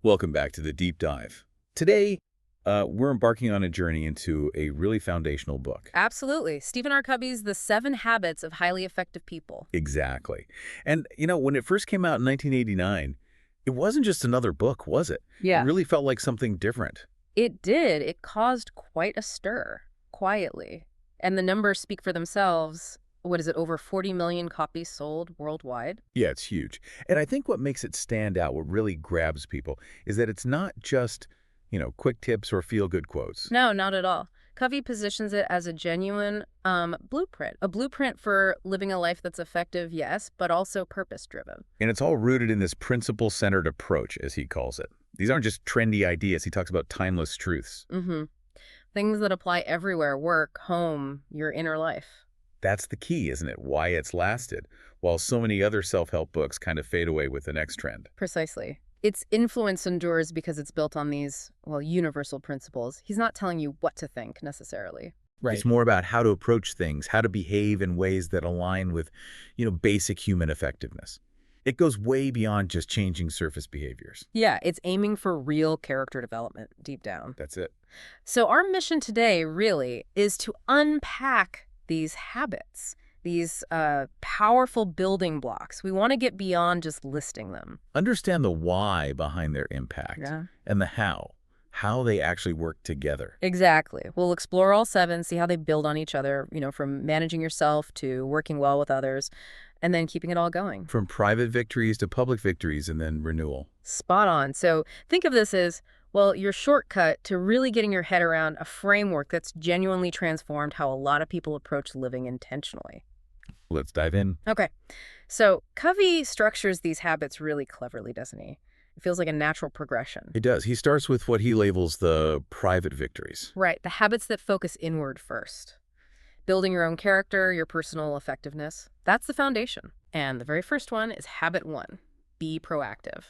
Welcome back to the Deep Dive. Today, we're embarking on a journey into a really foundational book. Absolutely. Stephen R. Covey's The 7 Habits of Highly Effective People. Exactly. And, when it first came out in 1989, it wasn't just another book, was it? It Yeah. really felt like something different. It did. It caused quite a stir, quietly. And the numbers speak for themselves. What is it, over 40 million copies sold worldwide? Yeah, it's huge. And I think what makes it stand out, what really grabs people, is that it's not just, quick tips or feel-good quotes. No, not at all. Covey positions it as a genuine blueprint, a blueprint for living a life that's effective, yes, but also purpose-driven. And it's all rooted in this principle-centered approach, as he calls it. These aren't just trendy ideas. He talks about timeless truths. Things that apply everywhere, work, home, your inner life. That's the key, isn't it? Why it's lasted, while so many other self-help books kind of fade away with the next trend. Precisely. Its influence endures because it's built on these, universal principles. He's not telling you what to think, necessarily. It's more about how to approach things, how to behave in ways that align with, basic human effectiveness. It goes way beyond just changing surface behaviors. Yeah, it's aiming for real character development deep down. That's it. So our mission today, really, is to unpack these habits, these powerful building blocks. We want to get beyond just listing them. Understand the why behind their impact and the how they actually work together. Exactly. We'll explore all 7, see how they build on each other, from managing yourself to working well with others, and then keeping it all going. From private victories to public victories and then renewal. Spot on. So think of this as, your shortcut to really getting your head around a framework that's genuinely transformed how a lot of people approach living intentionally. Let's dive in. Okay. So Covey structures these habits really cleverly, doesn't he? It feels like a natural progression. He does. He starts with what he labels the private victories. Right. The habits that focus inward first. Building your own character, your personal effectiveness. That's the foundation. And the very first one is habit 1. Be proactive.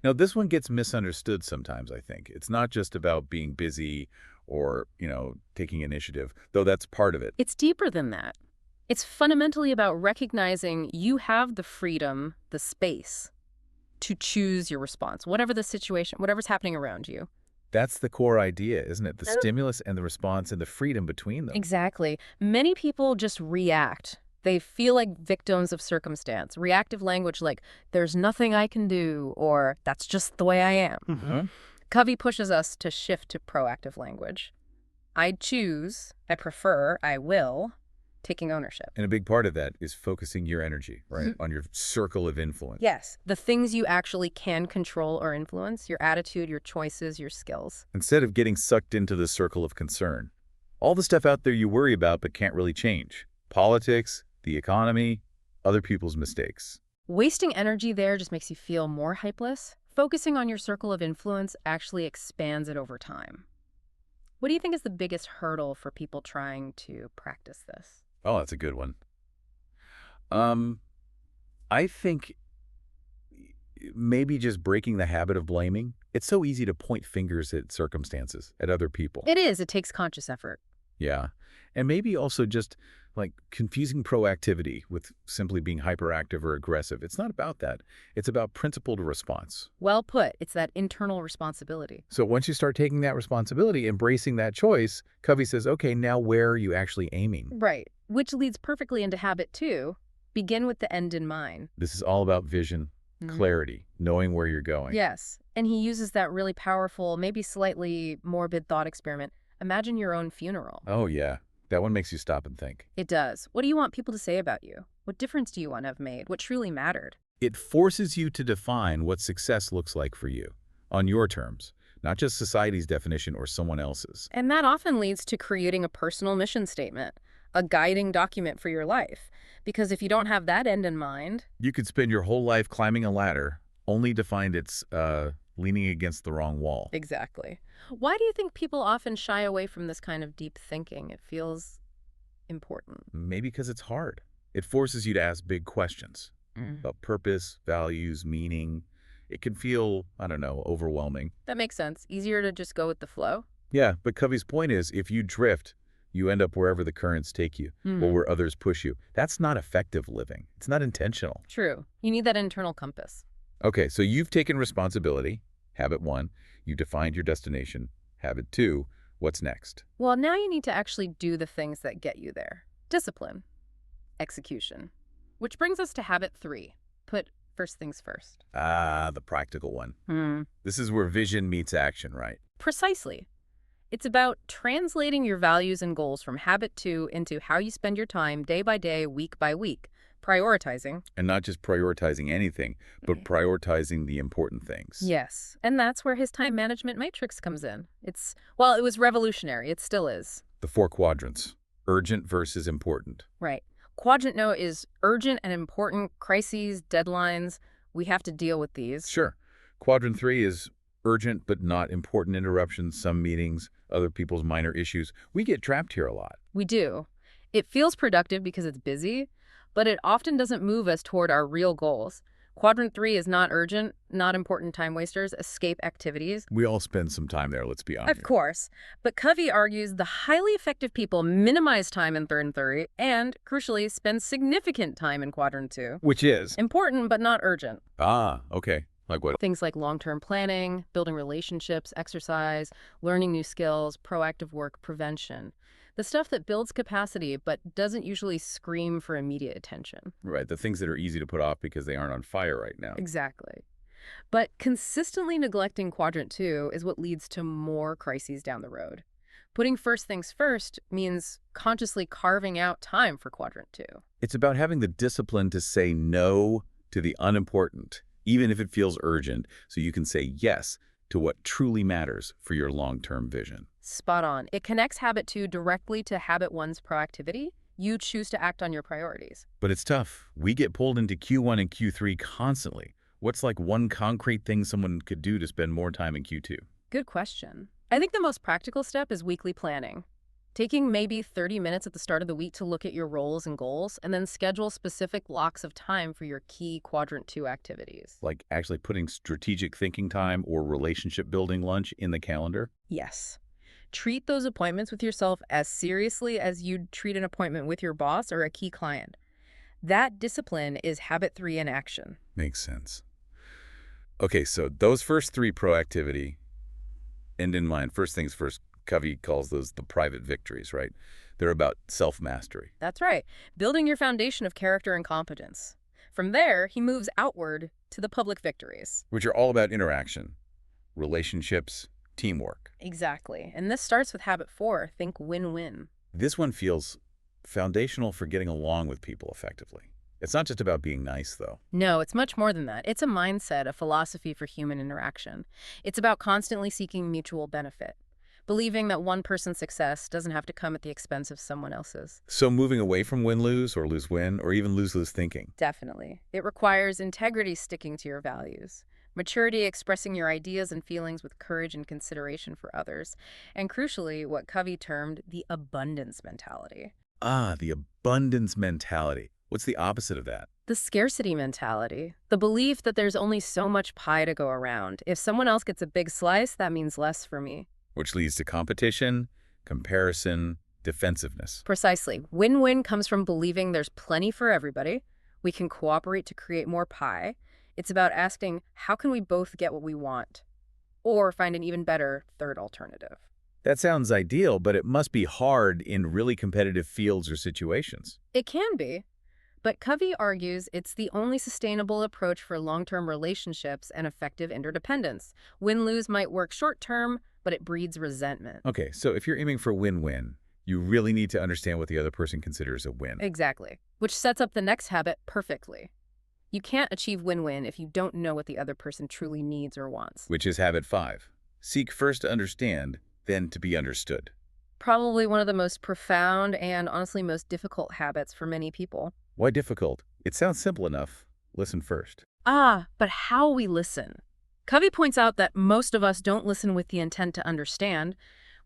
Now, this one gets misunderstood sometimes, I think. It's not just about being busy or, taking initiative, though that's part of it. It's deeper than that. It's fundamentally about recognizing you have the freedom, the space, to choose your response, whatever the situation, whatever's happening around you. That's the core idea, isn't it? The stimulus and the response and the freedom between them. Exactly. Many people just react. They feel like victims of circumstance. Reactive language like, there's nothing I can do, or that's just the way I am. Covey pushes us to shift to proactive language. I choose, I prefer, I will, taking ownership. And a big part of that is focusing your energy, right, on your circle of influence. Yes, the things you actually can control or influence, your attitude, your choices, your skills. Instead of getting sucked into the circle of concern. All the stuff out there you worry about but can't really change. Politics, the economy, other people's mistakes. Wasting energy there just makes you feel more helpless. Focusing on your circle of influence actually expands it over time. What do you think is the biggest hurdle for people trying to practice this? Oh, that's a good one. I think maybe just breaking the habit of blaming. It's so easy to point fingers at circumstances, at other people. It is. It takes conscious effort. Yeah. And maybe also just like confusing proactivity with simply being hyperactive or aggressive. It's not about that. It's about principled response. Well put. It's that internal responsibility. So once you start taking that responsibility, embracing that choice, Covey says, okay, now where are you actually aiming? Right. Which leads perfectly into habit 2. Begin with the end in mind. This is all about vision, clarity, knowing where you're going. Yes. And he uses that really powerful, maybe slightly morbid thought experiment. Imagine your own funeral. Oh, yeah. That one makes you stop and think. It does. What do you want people to say about you? What difference do you want to have made? What truly mattered? It forces you to define what success looks like for you, on your terms, not just society's definition or someone else's. And that often leads to creating a personal mission statement, a guiding document for your life. Because if you don't have that end in mind... You could spend your whole life climbing a ladder, only to find it's leaning against the wrong wall. Exactly. Why do you think people often shy away from this kind of deep thinking? It feels important. Maybe because it's hard. It forces you to ask big questions about purpose, values, meaning. It can feel, I don't know, overwhelming. That makes sense. Easier to just go with the flow. Yeah, but Covey's point is, if you drift, you end up wherever the currents take you or where others push you. That's not effective living. It's not intentional. True. You need that internal compass. Okay, so you've taken responsibility. Habit 1, you defined your destination. Habit 2, what's next? Well, now you need to actually do the things that get you there. Discipline. Execution. Which brings us to habit 3. Put first things first. Ah, the practical one. This is where vision meets action, right? Precisely. It's about translating your values and goals from habit 2 into how you spend your time day by day, week by week. Prioritizing. And not just prioritizing anything, but prioritizing the important things. Yes. And that's where his time management matrix comes in. Well, it was revolutionary. It still is. The 4 quadrants, urgent versus important. Right. Quadrant No is urgent and important, crises, deadlines. We have to deal with these. Sure. Quadrant 3 is urgent but not important interruptions, some meetings, other people's minor issues. We get trapped here a lot. We do. It feels productive because it's busy, but it often doesn't move us toward our real goals. Quadrant 3 is not urgent, not important time wasters, escape activities. We all spend some time there, let's be honest. Of course. But Covey argues the highly effective people minimize time in Quadrant 3 and, crucially, spend significant time in Quadrant 2. Which is? Important, but not urgent. Ah, okay. Like what? Things like long-term planning, building relationships, exercise, learning new skills, proactive work, prevention. The stuff that builds capacity but doesn't usually scream for immediate attention. Right, the things that are easy to put off because they aren't on fire right now. Exactly. But consistently neglecting Quadrant 2 is what leads to more crises down the road. Putting first things first means consciously carving out time for Quadrant 2. It's about having the discipline to say no to the unimportant, even if it feels urgent, so you can say yes to what truly matters for your long-term vision. Spot on. It connects Habit 2 directly to Habit 1's proactivity. You choose to act on your priorities. But it's tough. We get pulled into Q1 and Q3 constantly. What's like one concrete thing someone could do to spend more time in Q2? Good question. I think the most practical step is weekly planning. Taking maybe 30 minutes at the start of the week to look at your roles and goals, and then schedule specific blocks of time for your key Quadrant 2 activities. Like actually putting strategic thinking time or relationship building lunch in the calendar? Yes. Treat those appointments with yourself as seriously as you'd treat an appointment with your boss or a key client. That discipline is Habit 3 in action. Makes sense. Okay, so those first 3 proactivity, end in mind, first things first, Covey calls those the private victories, right? They're about self-mastery. That's right. Building your foundation of character and competence. From there, he moves outward to the public victories. Which are all about interaction, relationships, teamwork. Exactly. And this starts with Habit 4, think win-win. This one feels foundational for getting along with people effectively. It's not just about being nice, though. No, it's much more than that. It's a mindset, a philosophy for human interaction. It's about constantly seeking mutual benefit. Believing that one person's success doesn't have to come at the expense of someone else's. So moving away from win-lose or lose-win or even lose-lose thinking. Definitely. It requires integrity, sticking to your values, maturity, expressing your ideas and feelings with courage and consideration for others, and crucially, what Covey termed the abundance mentality. Ah, the abundance mentality. What's the opposite of that? The scarcity mentality, the belief that there's only so much pie to go around. If someone else gets a big slice, that means less for me. Which leads to competition, comparison, defensiveness. Precisely. Win-win comes from believing there's plenty for everybody. We can cooperate to create more pie. It's about asking, how can we both get what we want? Or find an even better third alternative. That sounds ideal, but it must be hard in really competitive fields or situations. It can be. But Covey argues it's the only sustainable approach for long-term relationships and effective interdependence. Win-lose might work short-term, but it breeds resentment. Okay, so if you're aiming for win-win, you really need to understand what the other person considers a win. Exactly. Which sets up the next habit perfectly. You can't achieve win-win if you don't know what the other person truly needs or wants. Which is habit 5. Seek first to understand, then to be understood. Probably one of the most profound and honestly most difficult habits for many people. Why difficult? It sounds simple enough. Listen first. But how we listen. Covey points out that most of us don't listen with the intent to understand.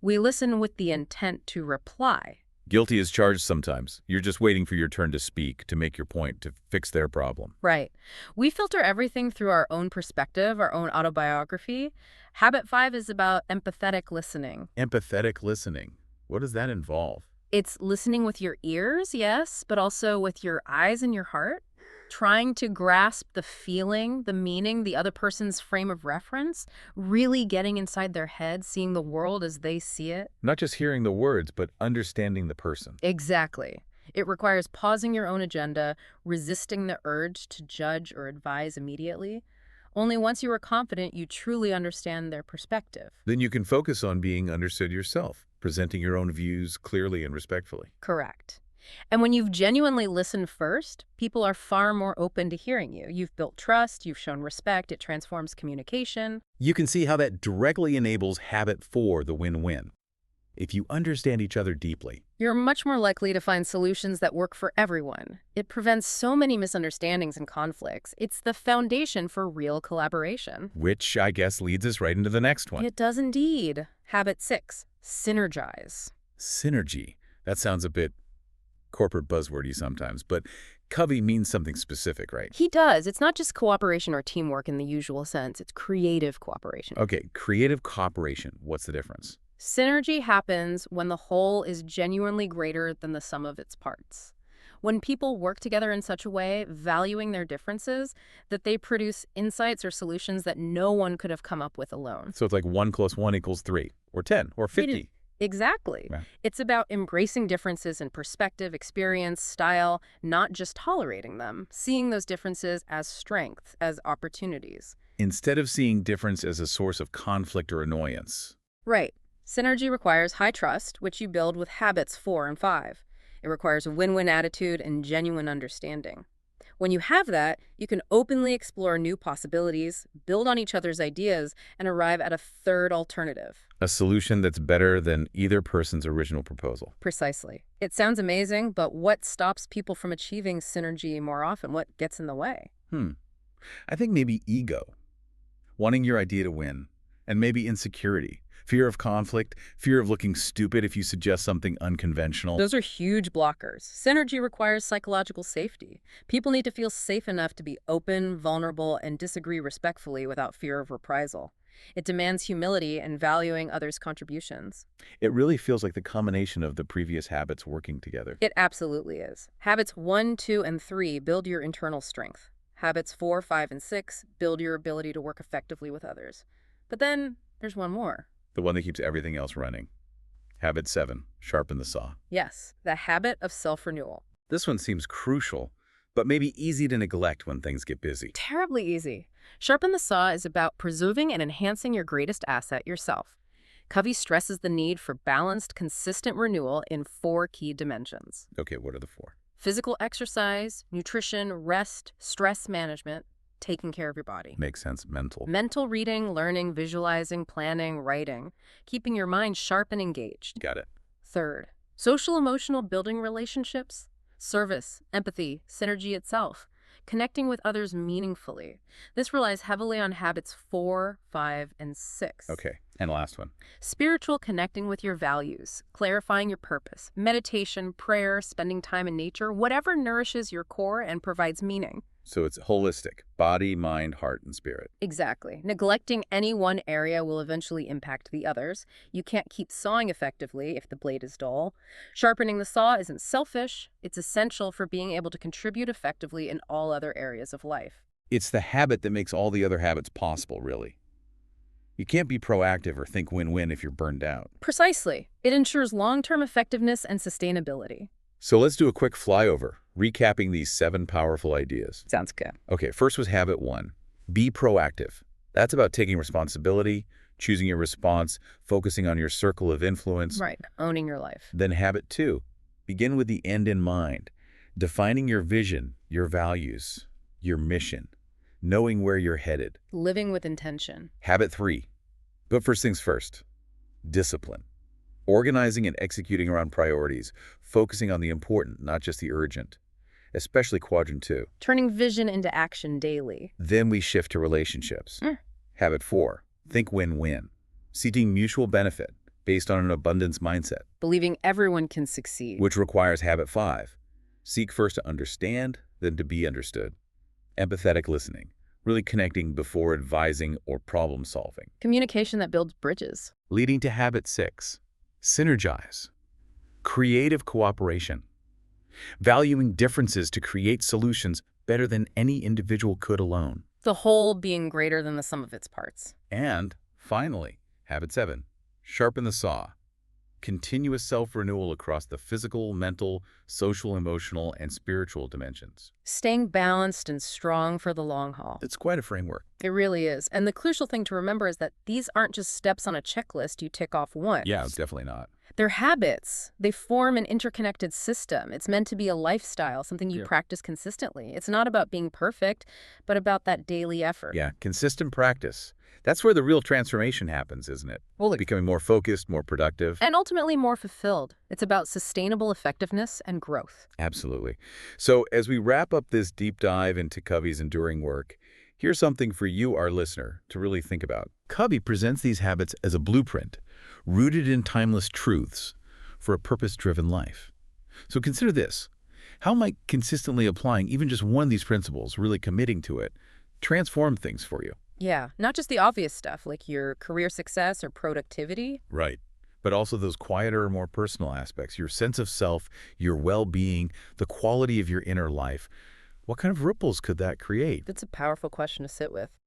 We listen with the intent to reply. Guilty as charged sometimes. You're just waiting for your turn to speak, to make your point, to fix their problem. Right. We filter everything through our own perspective, our own autobiography. Habit 5 is about empathetic listening. Empathetic listening. What does that involve? It's listening with your ears, yes, but also with your eyes and your heart. trying to grasp the feeling, the meaning, the other person's frame of reference, really getting inside their head, seeing the world as they see it. Not just hearing the words, but understanding the person. Exactly. It requires pausing your own agenda, resisting the urge to judge or advise immediately. Only once you are confident you truly understand their perspective. Then you can focus on being understood yourself, presenting your own views clearly and respectfully. Correct. And when you've genuinely listened first, people are far more open to hearing you. You've built trust, you've shown respect, it transforms communication. You can see how that directly enables habit 4, the win-win. If you understand each other deeply, You're much more likely to find solutions that work for everyone. It prevents so many misunderstandings and conflicts. It's the foundation for real collaboration. which I guess leads us right into the next one. It does indeed. Habit 6, synergize. Synergy. That sounds a bit corporate buzzwordy sometimes, but Covey means something specific, right? He does. It's not just cooperation or teamwork in the usual sense. It's creative cooperation. Okay, creative cooperation. What's the difference? Synergy happens when the whole is genuinely greater than the sum of its parts. When people work together in such a way, valuing their differences, that they produce insights or solutions that no one could have come up with alone. So it's like 1 + 1 = 3, or 10, or 50. Exactly. Yeah. It's about embracing differences in perspective, experience, style, not just tolerating them, seeing those differences as strengths, as opportunities. Instead of seeing difference as a source of conflict or annoyance. Right. Synergy requires high trust, which you build with habits 4 and 5. It requires a win-win attitude and genuine understanding. When you have that, you can openly explore new possibilities, build on each other's ideas, and arrive at a third alternative. A solution that's better than either person's original proposal. Precisely. It sounds amazing, but what stops people from achieving synergy more often? What gets in the way? I think maybe ego. Wanting your idea to win. And maybe insecurity. Fear of conflict, fear of looking stupid if you suggest something unconventional. Those are huge blockers. Synergy requires psychological safety. People need to feel safe enough to be open, vulnerable, and disagree respectfully without fear of reprisal. It demands humility and valuing others' contributions. It really feels like the combination of the previous habits working together. It absolutely is. Habits 1, 2, and 3 build your internal strength. Habits 4, 5, and 6 build your ability to work effectively with others. But then there's one more. The one that keeps everything else running. Habit 7, sharpen the saw. Yes, the habit of self-renewal. This one seems crucial, but maybe easy to neglect when things get busy. Terribly easy. Sharpen the saw is about preserving and enhancing your greatest asset, yourself. Covey stresses the need for balanced, consistent renewal in 4 key dimensions. Okay, what are the 4? Physical exercise, nutrition, rest, stress management, taking care of your body. Makes sense. Mental. Mental reading, learning, visualizing, planning, writing, keeping your mind sharp and engaged. Got it. Third, social emotional building relationships, service, empathy, synergy itself, connecting with others meaningfully. This relies heavily on habits 4, 5, and 6. Okay, and last one. Spiritual, connecting with your values, clarifying your purpose, meditation, prayer, spending time in nature, whatever nourishes your core and provides meaning. So it's holistic. Body, mind, heart, and spirit. Exactly. Neglecting any one area will eventually impact the others. You can't keep sawing effectively if the blade is dull. Sharpening the saw isn't selfish. It's essential for being able to contribute effectively in all other areas of life. It's the habit that makes all the other habits possible, really. You can't be proactive or think win-win if you're burned out. Precisely. It ensures long-term effectiveness and sustainability. So let's do a quick flyover, recapping these 7 powerful ideas. Sounds good. Okay, first was habit 1. Be proactive. That's about taking responsibility, choosing your response, focusing on your circle of influence. Right. Owning your life. Then habit 2. Begin with the end in mind. Defining your vision, your values, your mission. Knowing where you're headed. Living with intention. Habit 3. But first things first. Discipline. Organizing and executing around priorities, focusing on the important, not just the urgent, especially quadrant 2. Turning vision into action daily. Then we shift to relationships. Habit 4. Think win-win. Seeking mutual benefit based on an abundance mindset, Believing everyone can succeed. which requires habit 5. Seek first to understand, then to be understood. Empathetic listening, really connecting before advising or problem solving. Communication that builds bridges. Leading to habit 6. Synergize. Creative cooperation. Valuing differences to create solutions better than any individual could alone. The whole being greater than the sum of its parts. And finally, habit 7, sharpen the saw. Continuous self-renewal across the physical, mental, social, emotional, and spiritual dimensions. Staying balanced and strong for the long haul. It's quite a framework. It really is. And the crucial thing to remember is that these aren't just steps on a checklist you tick off once. Yeah, definitely not. They're habits. They form an interconnected system. It's meant to be a lifestyle, something you practice consistently. It's not about being perfect, but about that daily effort. Yeah, consistent practice. That's where the real transformation happens, isn't it? Well, Becoming more focused, more productive. and ultimately more fulfilled. It's about sustainable effectiveness and growth. Absolutely. So as we wrap up this deep dive into Covey's enduring work, here's something for you, our listener, to really think about. Covey presents these habits as a blueprint, rooted in timeless truths for a purpose-driven life. So consider this. How might consistently applying even just one of these principles, really committing to it, transform things for you? Yeah, not just the obvious stuff like your career success or productivity. Right. But also those quieter, more personal aspects, your sense of self, your well-being, the quality of your inner life. What kind of ripples could that create? That's a powerful question to sit with.